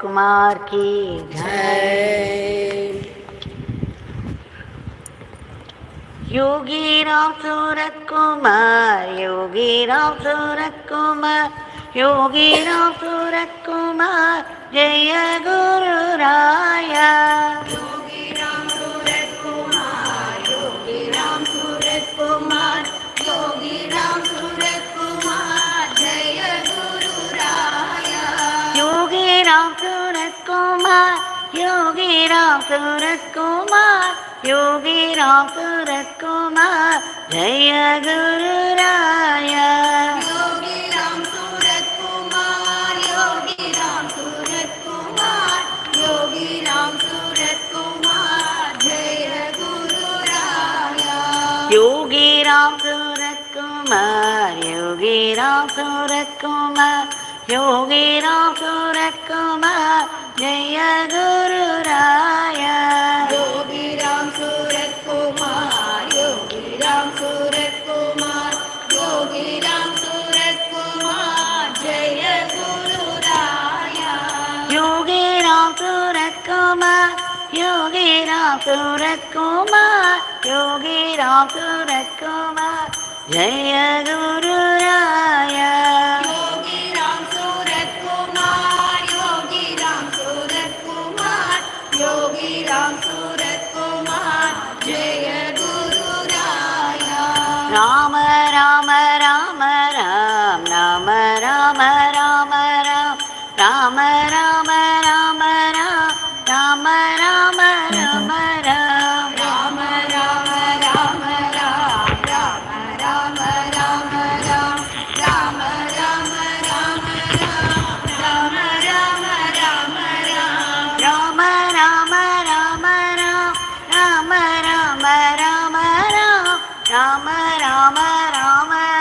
कुमार की जय। योगी राम सूरत कुमार, योगी राम सूरत कुमार, योगी राम सूरत कुमार, जय गुरु राया। योगी राम सूरत कुमार, योगी राम सूरत कुमार, योगी राम सूरत कुमार, जय गुरु राया। योगी राम सूरत कुमार, योगी राम सूरत कुमार, योगी राम सूरत कुमार, जय गुरु राया। योगी राम सूरत कुमार, योगी राम सूरत कुमार, योगी राम सूरत कुमार, जय गुरु राया। योगी राम सूरत कुमार, योगी राम सूरत कुमार, योगी राम सूरत कुमार, जय गुरु राया। योगी राम सूरत कुमार, योगी राम सूरत कुमार, योगी राम सूरत कुमार, जय गुरु राया। योगी राम सूरत कुमार, योगी राम सूरत कुमार, योगी राम सूरत कुमार, जय गुरु राया। योगी राम सूरत कुमार, योगी राम सूरत कुमार, योगी राम सूरत कुमार, जय गुरु राया। राम राम राम राम, राम राम राम राम, राम राम राम राम, राम राम राम राम, राम राम राम राम, राम राम राम राम, राम राम राम राम, राम राम राम राम, राम राम राम राम, राम राम राम राम, राम राम राम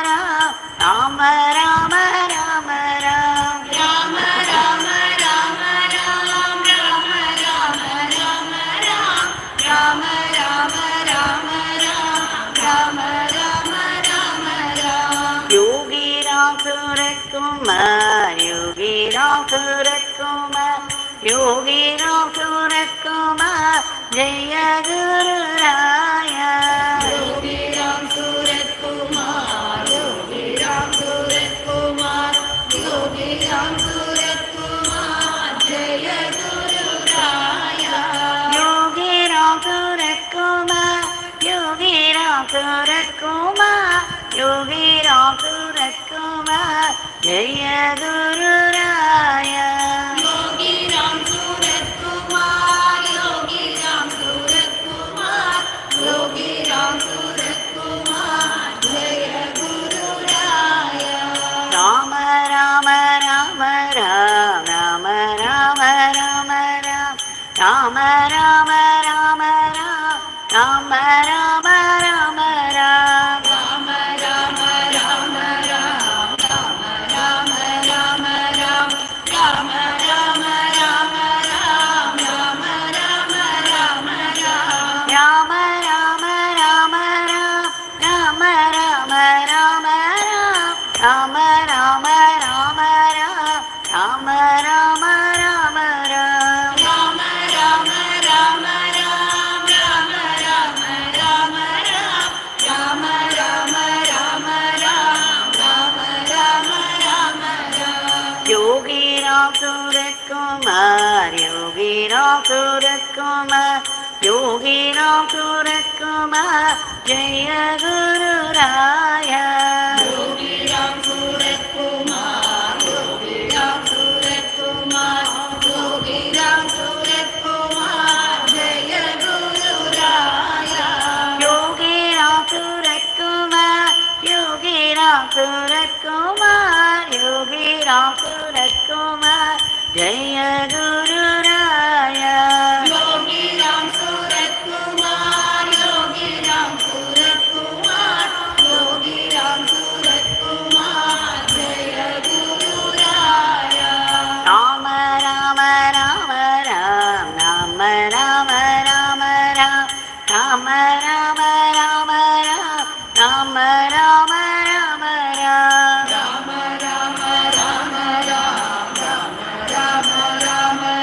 राम, राम राम राम राम, राम राम राम राम, राम राम राम राम, राम राम राम राम, राम राम राम राम। योगी राम सूरत कुमार, योगी राम सूरत कुमार, योगी राम सूरत कुमार, जय गुरु राया। योगी राम सूरत कुमार, योगी राम सूरत कुमार, योगी राम सूरत कुमार, जय गुरु राया। योगी राम सूरत कुमार, योगी राम सूरत कुमार, योगी राम सूरत कुमार, जय गुरु राया। योगी राम सूरत कुमार, योगी राम सूरत कुमार, योगी राम सूरत कुमार, जय गुरु राया। राम राम राम राम, राम राम राम राम, राम राम राम राम, राम राम राम राम, राम राम राम राम, राम राम राम राम, राम राम राम राम, राम राम राम राम, राम राम राम राम, राम राम राम राम, राम राम राम राम, राम राम राम राम, राम राम राम राम, राम राम राम राम, राम राम राम राम, राम राम राम राम। योगी राम सूरत कुमार, योगी राम सूरत कुमार, योगी राम सूरत कुमार, जय गुरु राया। योगी राम सूरत कुमार, योगी राम सूरत कुमार, योगी राम सूरत कुमार, जय गुरु राया। योगी राम सूरत कुमार, योगी राम सूरत कुमार, योगी राम सूरत कुमार, जय गुरु राया। योगी राम सूरत कुमार, योगी राम सूरत कुमार, योगी राम सूरत कुमार, जय गुरु राया। Ram Ram Ram Ram, Ram Ram Ram Ram, Ram Ram Ram Ram, Ram Ram Ram Ram, Ram Ram Ram Ram, Ram Ram Ram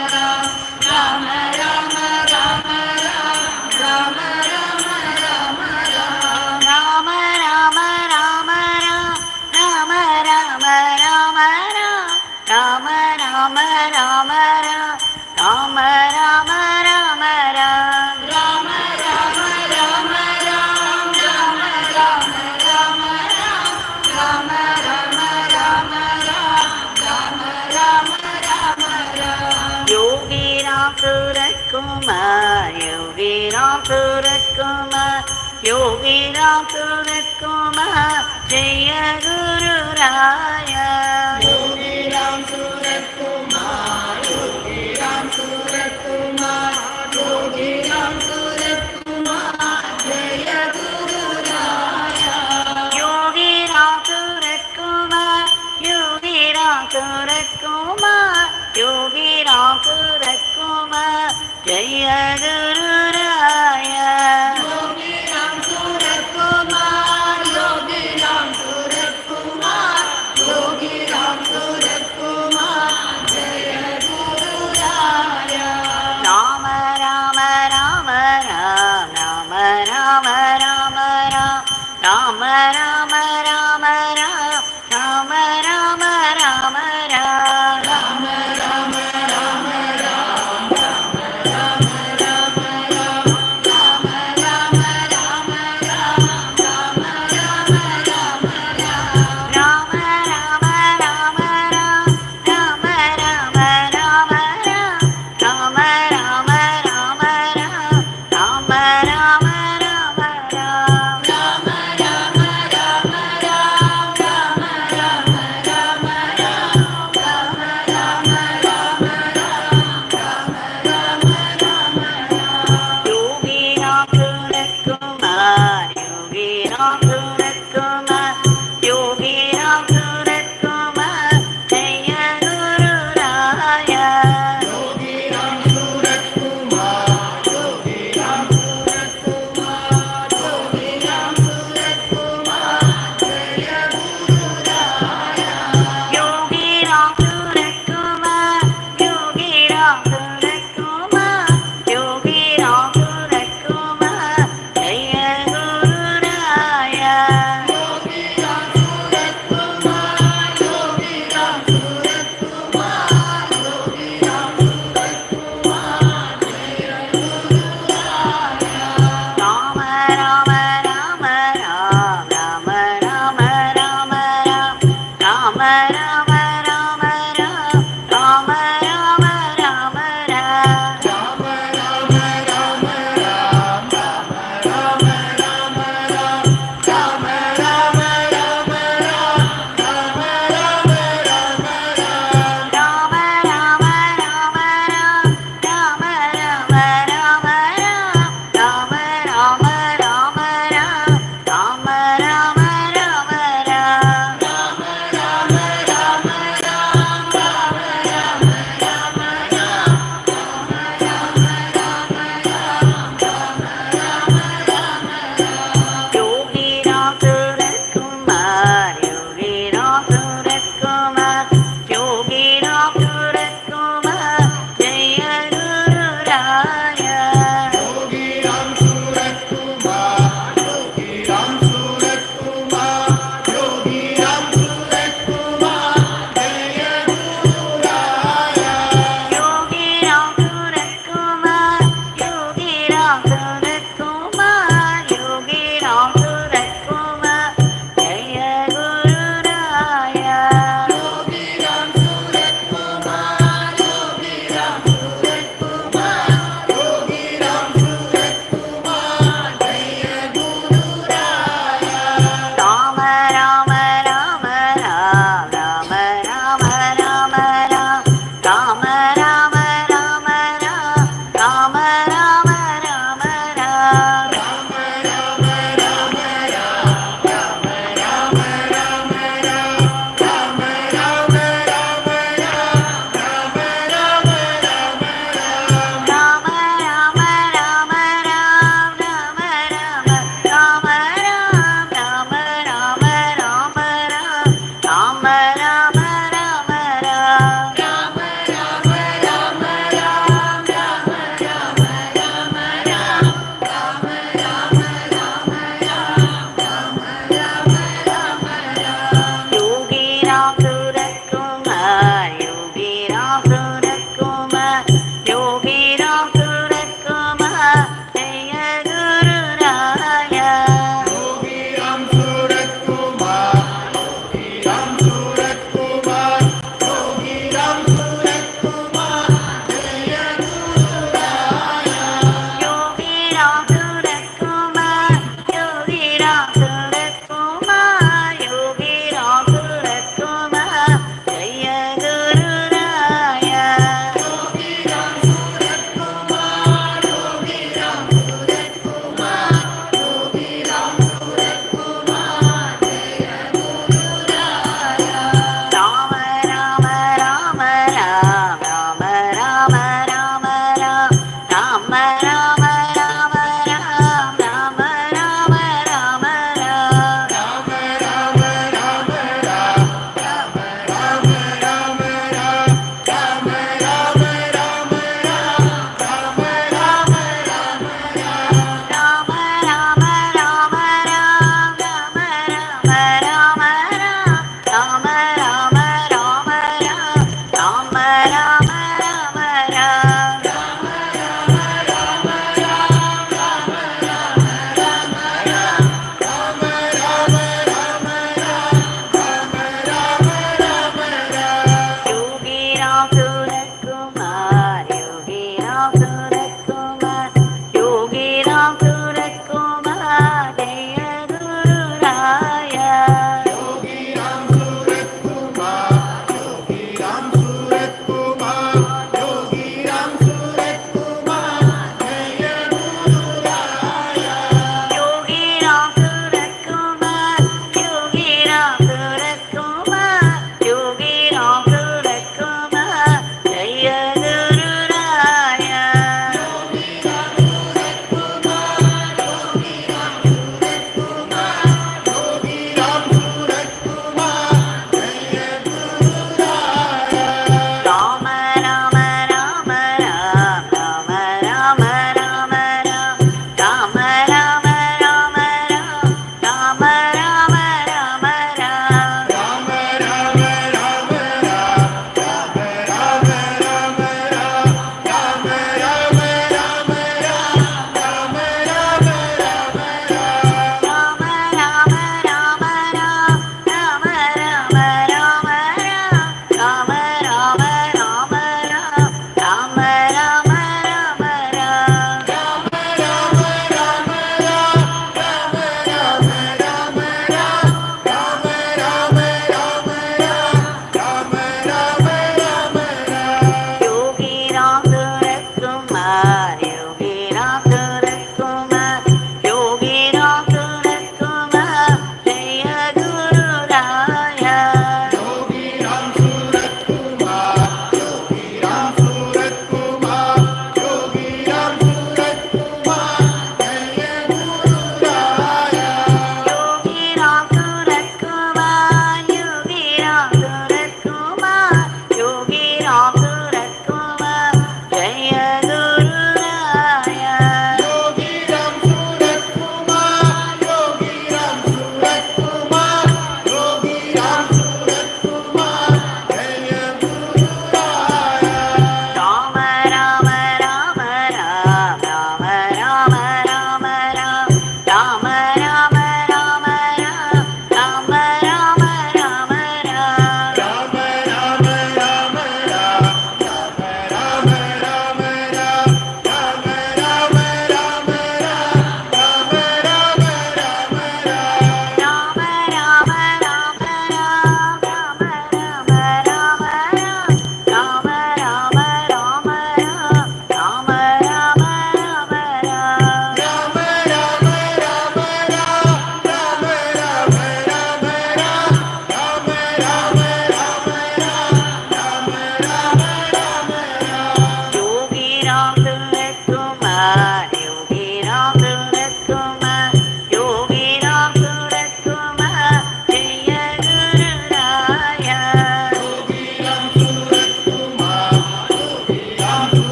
Surat Kumar, Yogi Ram Surat Kumar, Yogi Ram Surat Kumar, Jaya Guru Raya. Yogi Ram Surat Kumar, Yogi Ram Surat Kumar, Yogi Ram Surat Kumar, Jaya Guru Raya. Yogi Ram Surat Kumar, Yogi Ram Surat Kumar, Yogi Ram Surat Kumar, Jaya Guru Raya. Yogi Ram Surat Kumar, Yogi Ram Surat Kumar, Yogi Ram Surat Kumar, Jaya Guru Raya. Rama Rama Rama Ram, Rama Rama Rama Ram, Rama Rama Rama Ram, Rama Rama Rama Ram, Rama Rama Rama Ram, Rama Rama Rama Ram, Rama Rama Rama Ram, Rama Rama Rama Rama, Rama Rama Rama Rama, Rama Rama Rama Rama, Rama Rama Rama Rama, Rama Rama Rama Rama, Rama Rama Rama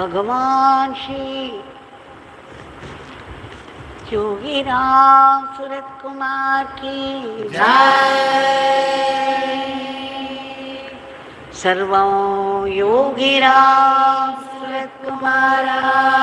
भगवान श्री योगी राम सूरत कुमार की जय। सर्वं Yogi Ram Surat कुमारार्पणमस्तु।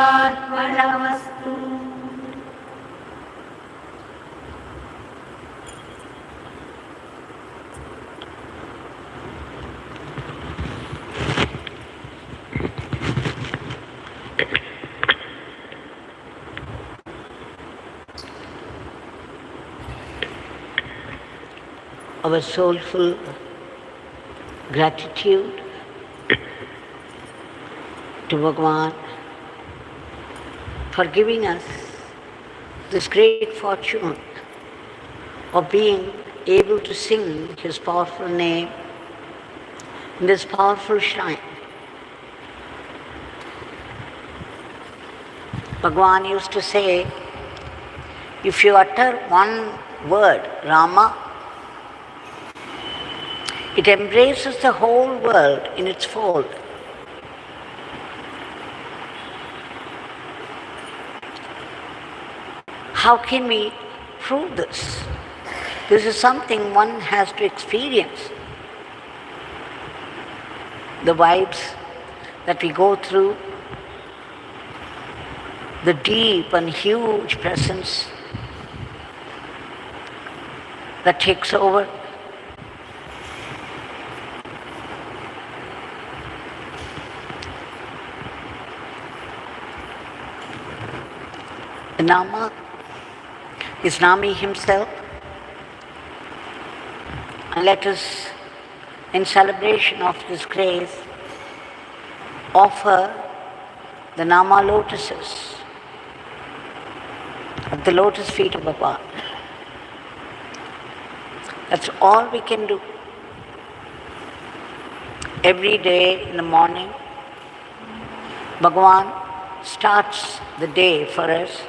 Our soulful gratitude to Bhagavan for giving us this great fortune of being able to sing His powerful name in this powerful shrine. Bhagavan used to say, if you utter one word, Rama, it embraces the whole world in its fold. How can we prove this? This is something one has to experience. The vibes that we go through, the deep and huge presence that takes over. The Nama is Nami himself, and let us, in celebration of this grace, offer the Nama lotuses at the lotus feet of Bhagavan. That's all we can do. Every day in the morning, Bhagavan starts the day for us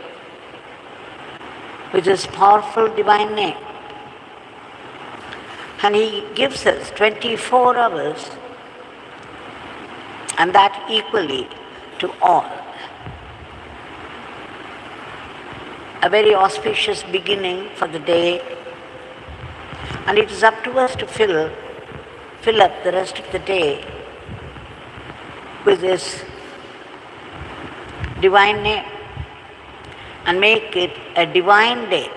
with His powerful divine name. And He gives us 24 hours, and that equally to all. A very auspicious beginning for the day, and it is up to us to fill up the rest of the day with this divine name and make it a divine day.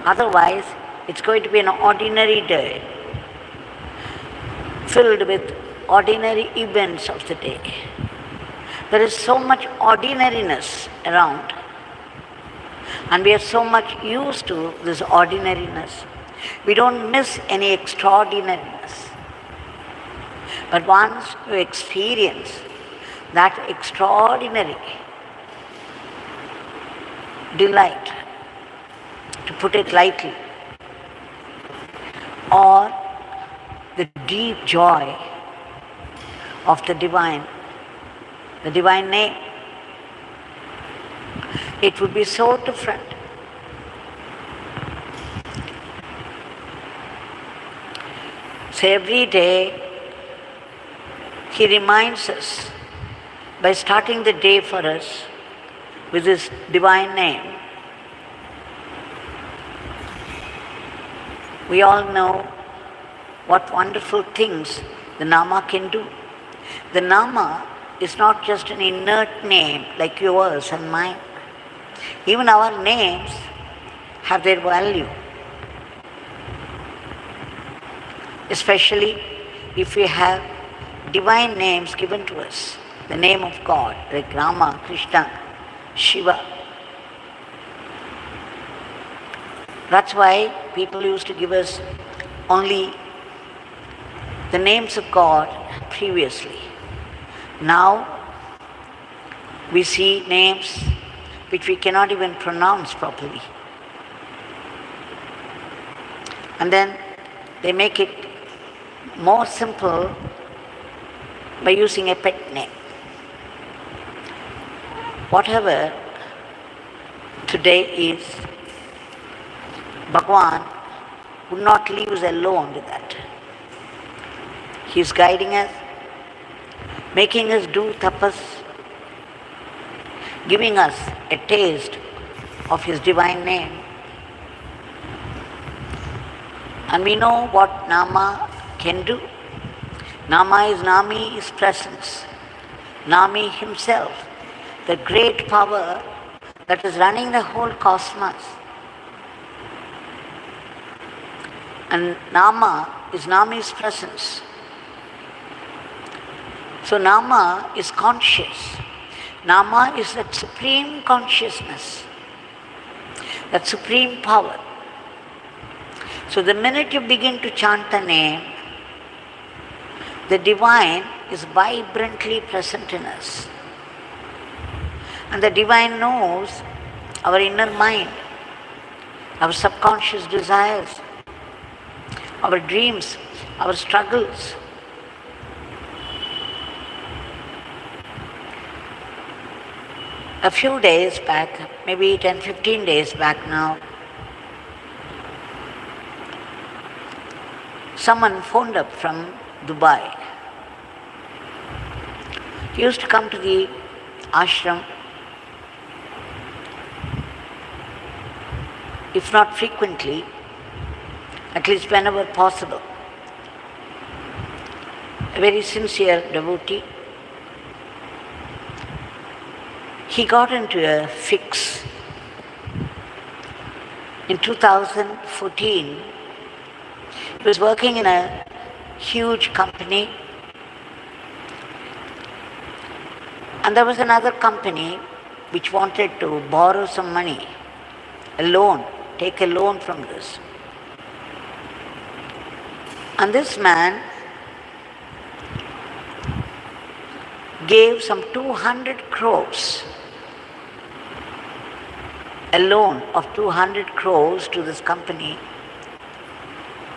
Otherwise, it's going to be an ordinary day, filled with ordinary events of the day. There is so much ordinariness around, and we are so much used to this ordinariness. We don't miss any extraordinariness. But once you experience that extraordinary delight, to put it lightly, or the deep joy of the divine name, it would be so different. So every day He reminds us by starting the day for us with His divine name. We all know what wonderful things the Nama can do. The Nama is not just an inert name like yours and mine. Even our names have their value. Especially if we have divine names given to us, the name of God, like Rama, Krishna, Shiva. That's why people used to give us only the names of God previously. Now we see names which we cannot even pronounce properly. And then they make it more simple by using a pet name. Whatever today is, Bhagavan would not leave us alone with that. He is guiding us, making us do tapas, giving us a taste of His divine name. And we know what Nama can do. Nama is Nami is presence. Nami himself, the great power that is running the whole cosmos. And Nama is Nami's presence. So Nama is conscious. Nama is that supreme consciousness, that supreme power. So the minute you begin to chant the name, the divine is vibrantly present in us. And the divine knows our inner mind, our subconscious desires, our dreams, our struggles. A few days back, maybe 10-15 days back now, someone phoned up from Dubai. He used to come to the ashram, if not frequently, at least whenever possible. A very sincere devotee. He got into a fix. In 2014, he was working in a huge company, and there was another company which wanted to borrow some money, a loan, take a loan from this. And this man gave some 200 crores, a loan of 200 crores to this company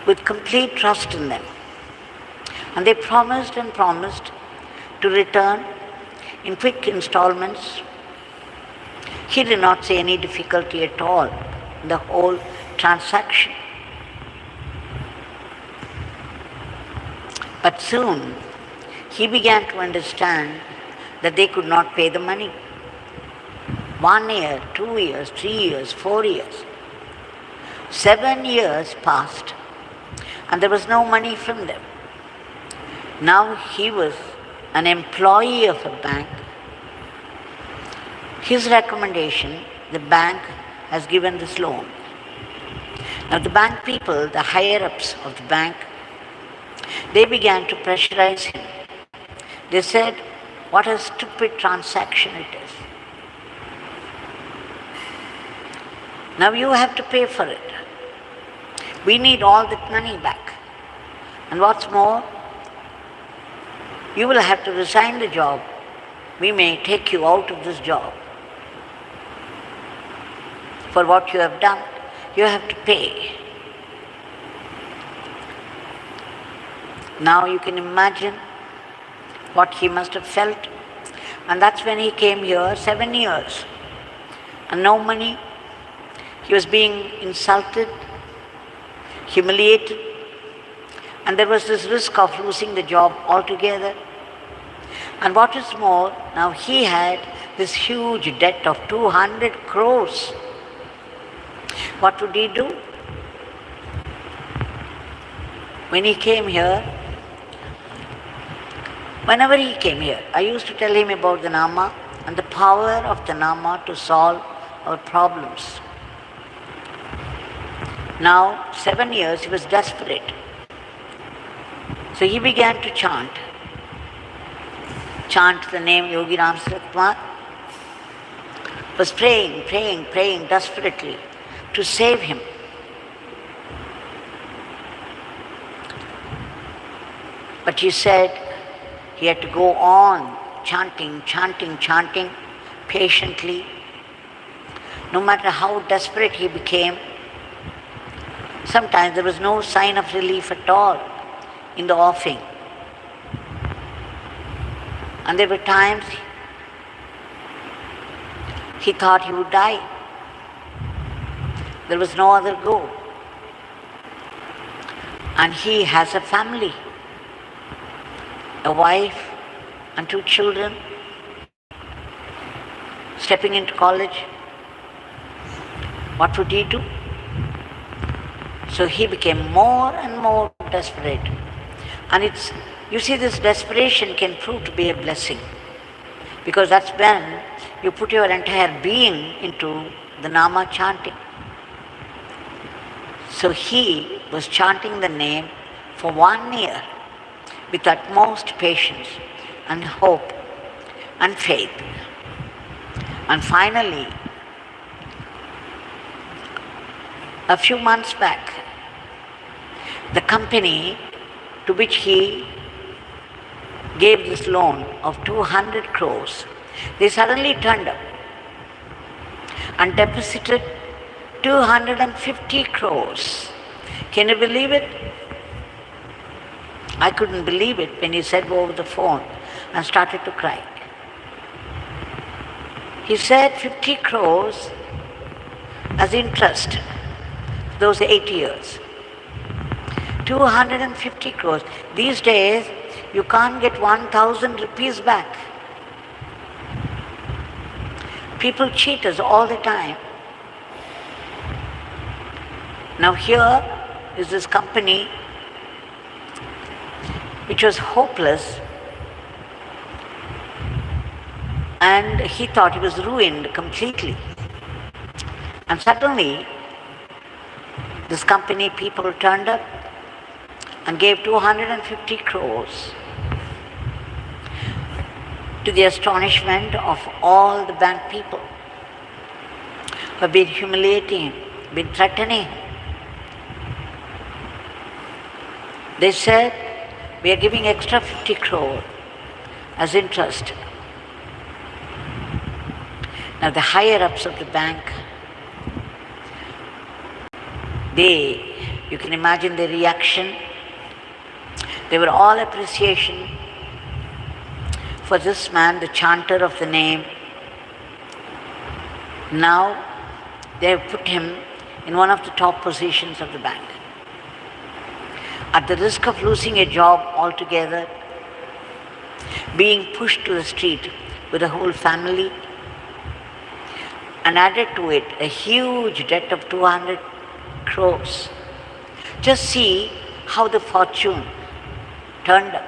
with complete trust in them. And they promised and promised to return in quick installments. He did not see any difficulty at all in the whole transaction. But soon he began to understand that they could not pay the money. 1 year, 2 years, 3 years, 4 years. 7 years passed and there was no money from them. Now he was an employee of a bank. His recommendation, the bank has given this loan. Now the bank people, the higher-ups of the bank, they began to pressurize him. They said, what a stupid transaction it is. Now you have to pay for it. We need all that money back. And what's more, you will have to resign the job. We may take you out of this job. For what you have done, you have to pay. Now you can imagine what he must have felt. And that's when he came here, 7 years. And no money. He was being insulted, humiliated. And there was this risk of losing the job altogether. And what is more, now he had this huge debt of 200 crores. What would he do? When he came here, whenever he came here, I used to tell him about the Nama and the power of the Nama to solve our problems. Now, 7 years, he was desperate. So he began to chant. Chant the name Yogi Ram Saratkumar. Was praying desperately to save him. But he said he had to go on chanting patiently. No matter how desperate he became, sometimes there was no sign of relief at all in the offing. And there were times he thought he would die. There was no other go. And he has a family, a wife, and 2 children, stepping into college. What would he do? So he became more and more desperate. And you see, this desperation can prove to be a blessing, because that's when you put your entire being into the Nama chanting. So he was chanting the name for 1 year with utmost patience and hope and faith. And finally, a few months back, the company to which he gave this loan of 200 crores, they suddenly turned up and deposited 250 crores. Can you believe it? I couldn't believe it when he said over the phone and started to cry. He said 50 crores as interest, those 8 years. 250 crores. These days, you can't get 1,000 rupees back. People cheat us all the time. Now here is this company which was hopeless, and he thought he was ruined completely. And suddenly, this company people turned up and gave 250 crores, to the astonishment of all the bank people who have been humiliating him, been threatening him. They said, we are giving extra 50 crore as interest. Now the higher-ups of the bank, you can imagine their reaction. They were all appreciation for this man, the chanter of the name. Now they have put him in one of the top positions of the bank. At the risk of losing a job altogether, being pushed to the street with a whole family, and added to it a huge debt of 200 crores. Just see how the fortune turned up,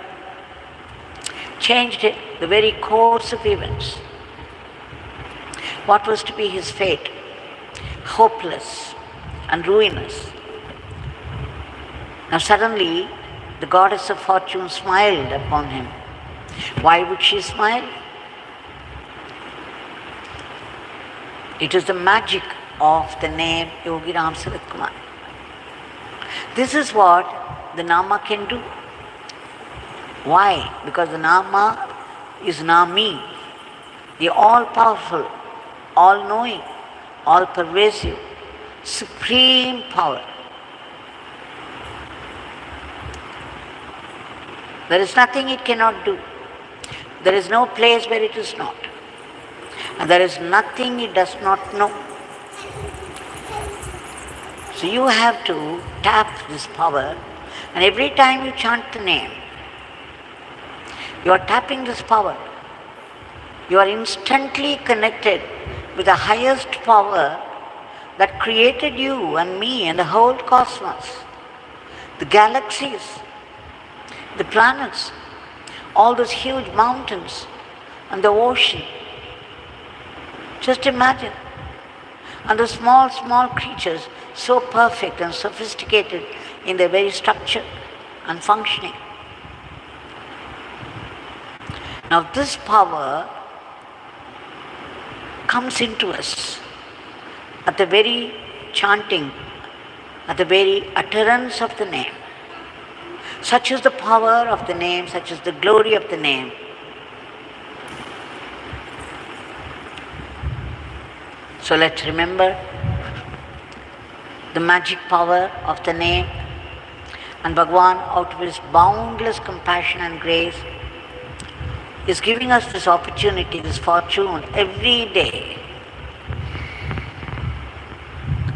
changed the very course of events. What was to be his fate? Hopeless and ruinous. Now suddenly, the goddess of fortune smiled upon him. Why would she smile? It is the magic of the name Yogi Ram Sarat Kumar. This is what the Nama can do. Why? Because the Nama is Nami, the all-powerful, all-knowing, all-pervasive, supreme power. There is nothing it cannot do. There is no place where it is not. And there is nothing it does not know. So you have to tap this power, and every time you chant the name, you are tapping this power. You are instantly connected with the highest power that created you and me and the whole cosmos, the galaxies, the planets, all those huge mountains and the ocean. Just imagine. And the small, small creatures, so perfect and sophisticated in their very structure and functioning. Now this power comes into us at the very chanting, at the very utterance of the name. Such is the power of the name, such is the glory of the name. So let's remember the magic power of the name, and Bhagavan, out of his boundless compassion and grace, is giving us this opportunity, this fortune every day,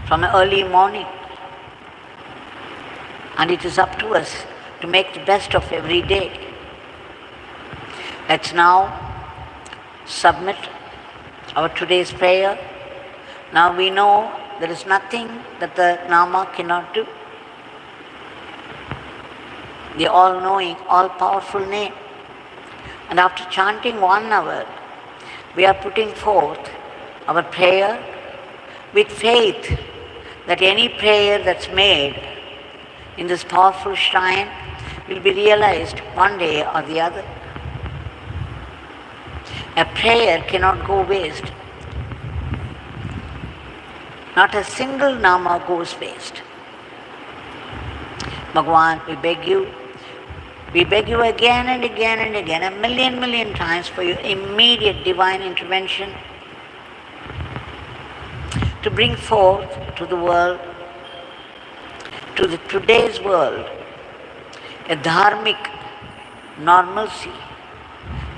from early morning. And it is up to us to make the best of every day. Let's now submit our today's prayer. Now we know there is nothing that the Nama cannot do. The all-knowing, all-powerful name. And after chanting 1 hour, we are putting forth our prayer with faith that any prayer that's made in this powerful shrine will be realized one day or the other. A prayer cannot go waste. Not a single Nama goes waste. Bhagwan, we beg you again and again and again, a million times for your immediate divine intervention to bring forth to the world, to today's world, a dharmic normalcy,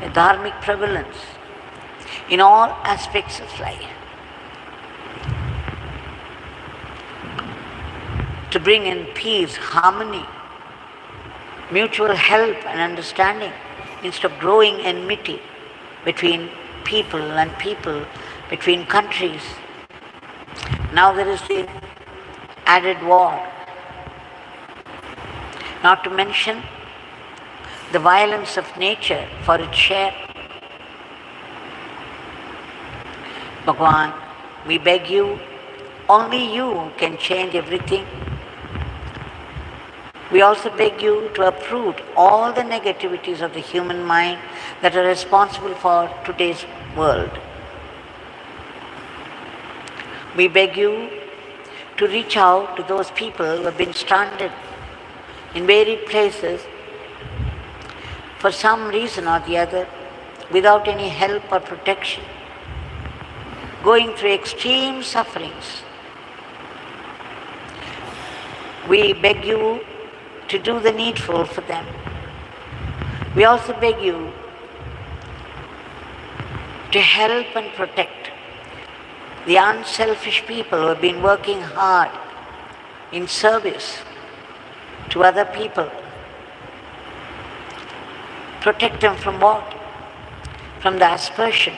a dharmic prevalence in all aspects of life. To bring in peace, harmony, mutual help and understanding instead of growing enmity between people and people, between countries. Now there is the added war. Not to mention the violence of nature for its share. Bhagwan, we beg you, only you can change everything. We also beg you to uproot all the negativities of the human mind that are responsible for today's world. We beg you to reach out to those people who have been stranded in varied places for some reason or the other, without any help or protection, going through extreme sufferings. We beg you to do the needful for them. We also beg you to help and protect the unselfish people who have been working hard in service to other people. Protect them from what? From the aspersion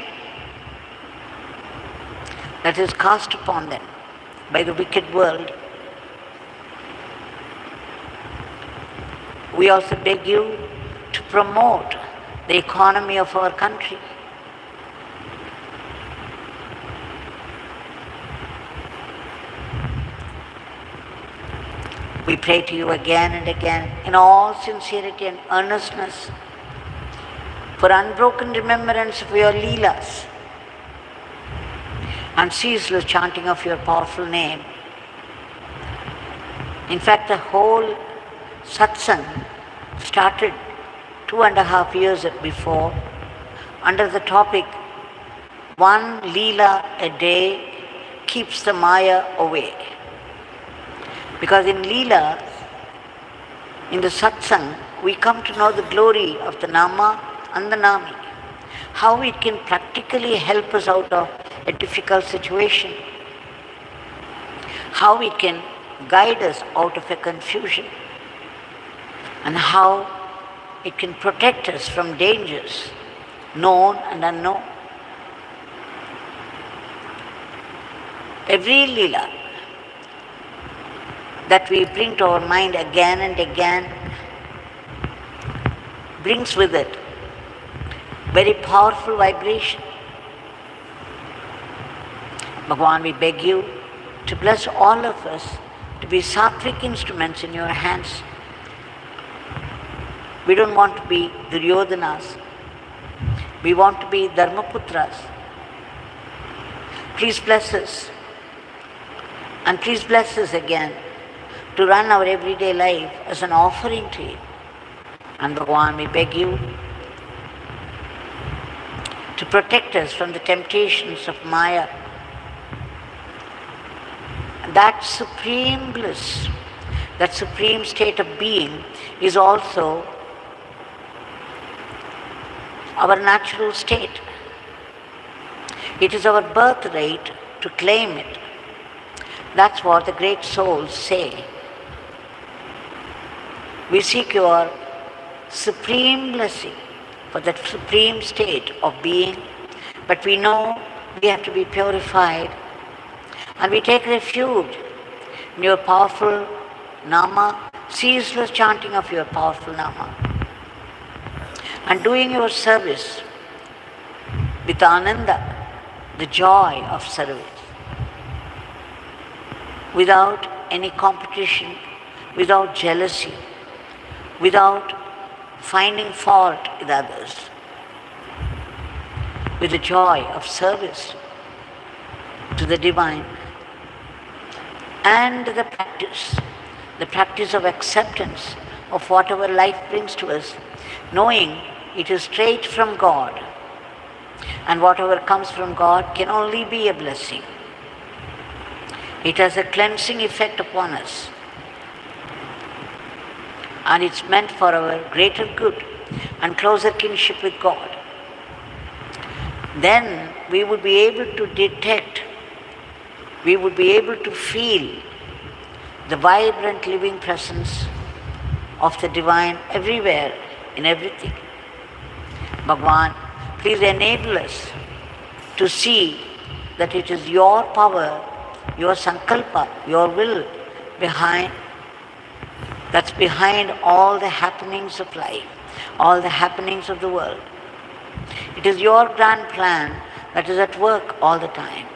that is cast upon them by the wicked world. We also beg you to promote the economy of our country. We pray to you again and again in all sincerity and earnestness for unbroken remembrance of your Leelas and ceaseless chanting of your powerful name. In fact, the whole satsang started 2.5 years before under the topic, one Leela a day keeps the Maya away. Because in Leela, in the satsang, we come to know the glory of the Nama and the Nami, how it can practically help us out of a difficult situation, how it can guide us out of a confusion, and how it can protect us from dangers, known and unknown. Every Leela that we bring to our mind again and again brings with it very powerful vibration. Bhagwan, we beg you to bless all of us to be sattvic instruments in your hands. We don't want to be Duryodhanas. We want to be Dharmaputras. Please bless us. And please bless us again to run our everyday life as an offering to you. And Bhagwan, we beg you to protect us from the temptations of Maya. That supreme bliss, that supreme state of being is also our natural state. It is our birthright to claim it. That's what the great souls say. We seek your supreme blessing for that supreme state of being, but we know we have to be purified, and we take refuge in your powerful Nama, ceaseless chanting of your powerful Nama, and doing your service with Ananda, the joy of service, without any competition, without jealousy, without finding fault with others, with the joy of service to the divine, and the practice of acceptance of whatever life brings to us, knowing it is straight from God, and whatever comes from God can only be a blessing. It has a cleansing effect upon us, and it's meant for our greater good and closer kinship with God. Then we would be able to detect, we would be able to feel the vibrant living presence of the divine everywhere, in everything. Bhagavan, please enable us to see that it is your power, your sankalpa, your will that's behind all the happenings of life, all the happenings of the world. It is your grand plan that is at work all the time.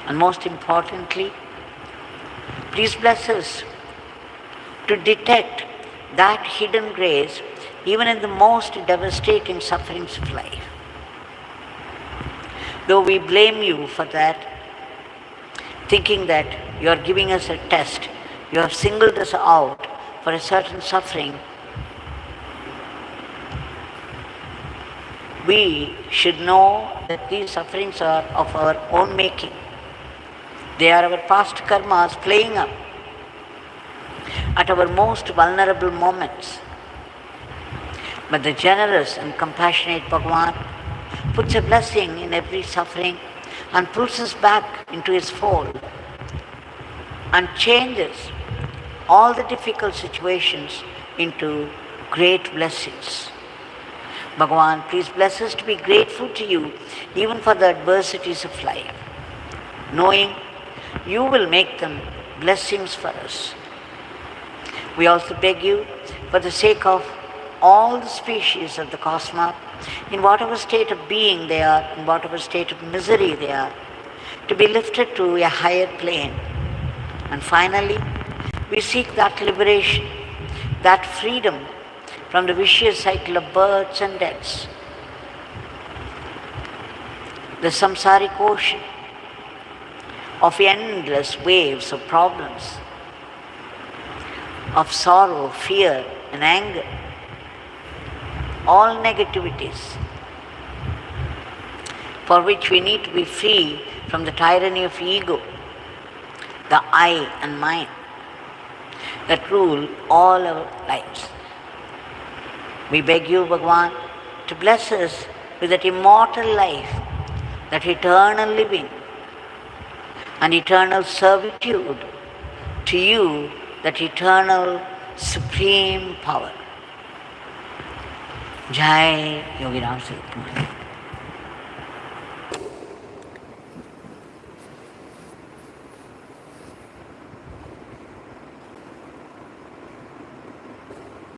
And most importantly, please bless us to detect that hidden grace even in the most devastating sufferings of life. Though we blame you for that, thinking that you are giving us a test, you have singled us out for a certain suffering, we should know that these sufferings are of our own making. They are our past karmas playing up at our most vulnerable moments. But the generous and compassionate Bhagavan puts a blessing in every suffering and pulls us back into his fold and changes all the difficult situations into great blessings. Bhagavan, please bless us to be grateful to you even for the adversities of life, knowing you will make them blessings for us. We also beg you, for the sake of all the species of the cosmos, in whatever state of being they are, in whatever state of misery they are, to be lifted to a higher plane. And finally, we seek that liberation, that freedom from the vicious cycle of births and deaths, the samsaric ocean of endless waves of problems, of sorrow, fear, and anger, all negativities, for which we need to be free from the tyranny of ego, the I and mine, that rule all our lives. We beg you, Bhagavan, to bless us with that immortal life, that eternal living, and eternal servitude to you, that eternal supreme power. Jai Yogi Ram Sri